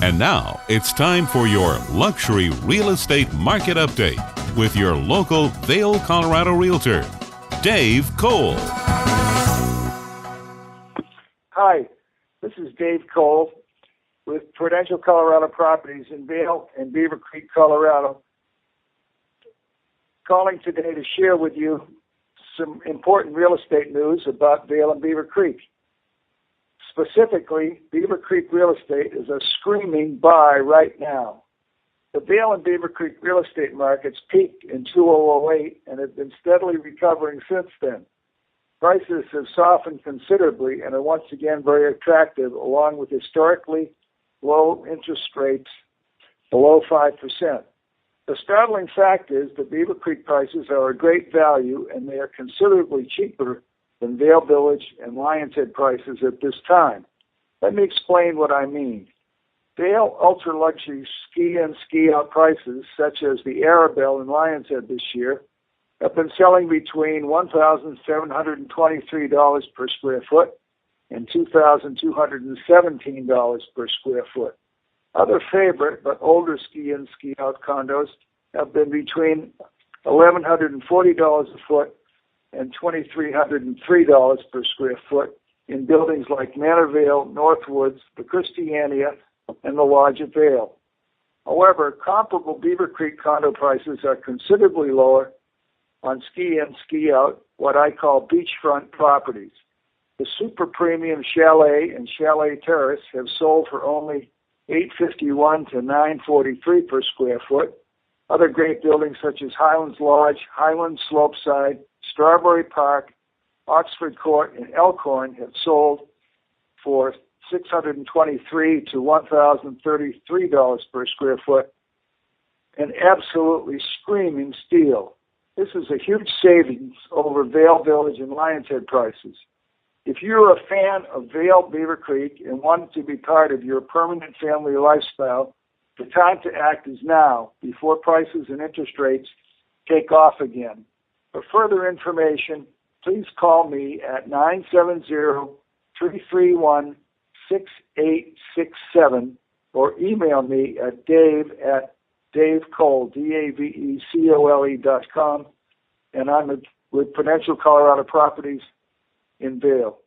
And now it's time for your luxury real estate market update with your local Vail, Colorado realtor, Dave Cole. Hi, this is Dave Cole with Prudential Colorado Properties in Vail and Beaver Creek, Colorado. Calling today to share with you some important real estate news about Vail and Beaver Creek. Specifically, Beaver Creek real estate is a screaming buy right now. The Vail and Beaver Creek real estate markets peaked in 2008 and have been steadily recovering since then. Prices have softened considerably and are once again very attractive, along with historically low interest rates below 5%. The startling fact is that Beaver Creek prices are a great value and they are considerably cheaper than Vail Village and Lions Head prices at this time. Let me explain what I mean. Vail ultra-luxury ski-in, ski-out prices, such as the Arabelle in Lions Head this year, have been selling between $1,723 per square foot and $2,217 per square foot. Other favorite but older ski-in, ski-out condos have been between $1,140 a foot and $2,303 per square foot in buildings like Manor Vale, Northwoods, the Christiania, and the Lodge at Vail. However, comparable Beaver Creek condo prices are considerably lower on ski-in, ski-out, what I call beachfront properties. The super premium chalet and chalet terrace have sold for only $851 to $943 per square foot. Other great buildings such as Highlands Lodge, Highlands Slopeside, Strawberry Park, Oxford Court, and Elkhorn have sold for $623 to $1,033 per square foot. An absolutely screaming steal. This is a huge savings over Vail Village and Lions Head prices. If you're a fan of Vail Beaver Creek and want to be part of your permanent family lifestyle, the time to act is now, before prices and interest rates take off again. For further information, please call me at 970-331-6867 or email me at dave@davecole, DAVECOLE.com, and I'm with Prudential Colorado Properties in Vail.